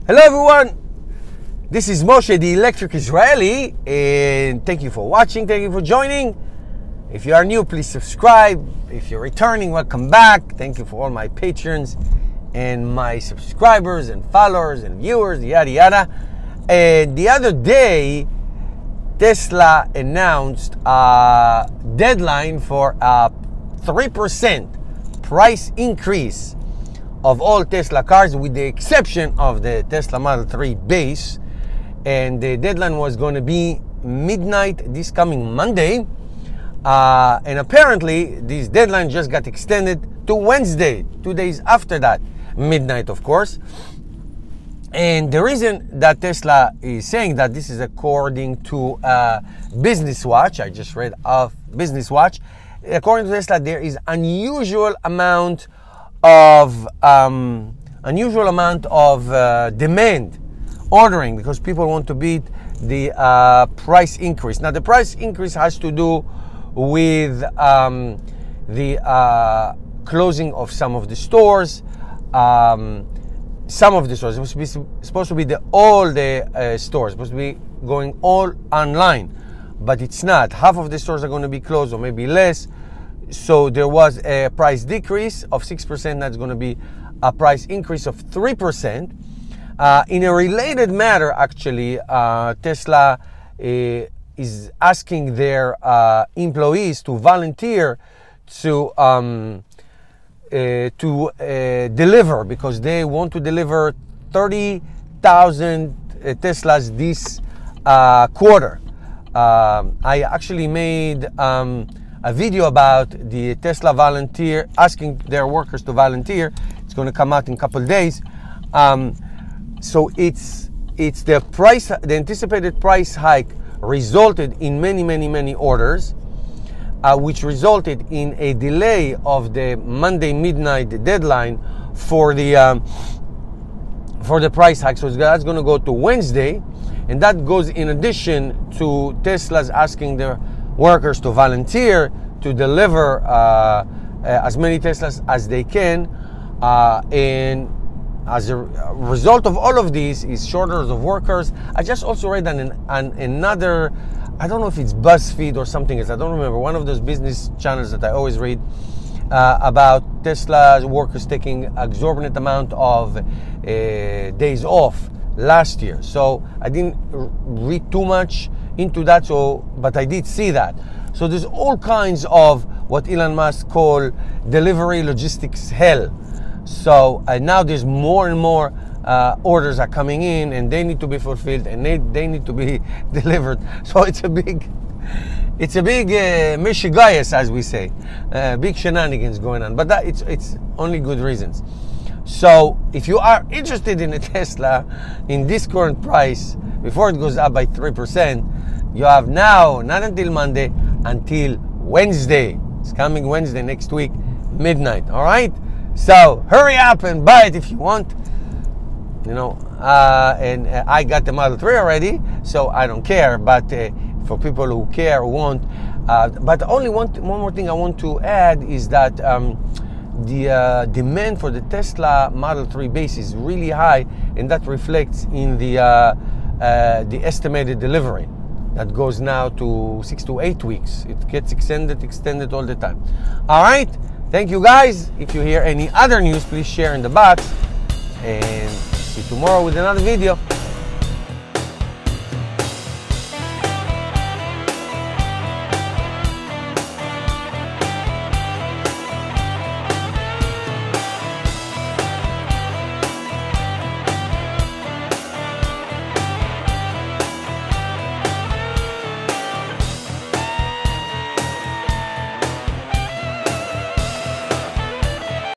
Hello everyone, this is Moshe, the Electric Israeli, and thank you for watching, thank you for joining. If you are new, please subscribe. If you're returning, welcome back. Thank you for all my patrons and my subscribers and followers and viewers, yada yada. And the other day, Tesla announced a deadline for a 3% price increase of all Tesla cars, with the exception of the Tesla Model 3 base. And the deadline was going to be midnight this coming Monday. And apparently, this deadline just got extended to Wednesday, 2 days after that, midnight, of course. And the reason that Tesla is saying that, this is according to Business Watch. I just read of Business Watch. According to Tesla, there is unusual amount of demand, ordering, because people want to beat the price increase. Now, the price increase has to do with the closing of some of the stores. Some of the stores, it was supposed to be all the stores, supposed to be going all online, but it's not. Half of the stores are going to be closed, or maybe less. So there was a price decrease of 6%. That's going to be a price increase of 3%. In a related matter, actually, Tesla is asking their employees to volunteer to deliver, because they want to deliver 30,000 Teslas this quarter. I actually made a video about the Tesla volunteer, asking their workers to volunteer. It's going to come out in a couple of days. So it's the price, the anticipated price hike resulted in many orders, which resulted in a delay of the Monday midnight deadline for the price hike. So that's going to go to Wednesday, and that goes in addition to Tesla's asking their workers to volunteer to deliver as many Teslas as they can, and as a result of all of these is shortage of workers. I just also read on another, I don't know if it's BuzzFeed or something else, I don't remember, one of those business channels that I always read, about Tesla's workers taking exorbitant amount of days off last year. So I didn't read too much into that, but I did see that. So there's all kinds of what Elon Musk call delivery logistics hell. So now there's more and more orders are coming in, and they need to be fulfilled, and they need to be delivered. So it's a big mishigayas, as we say, big shenanigans going on. But that it's only good reasons. So if you are interested in a Tesla in this current price, before it goes up by 3%, you have now, not until Monday, until Wednesday. It's coming Wednesday next week, midnight. All right. So hurry up and buy it if you want. And I got the Model 3 already, so I don't care. But for people who care, who want, but only one more thing I want to add is that the demand for the Tesla Model 3 base is really high, and that reflects in the estimated delivery that goes now to 6 to 8 weeks. It gets extended all the time. All right. Thank you, guys. If you hear any other news, please share in the box, and see you tomorrow with another video.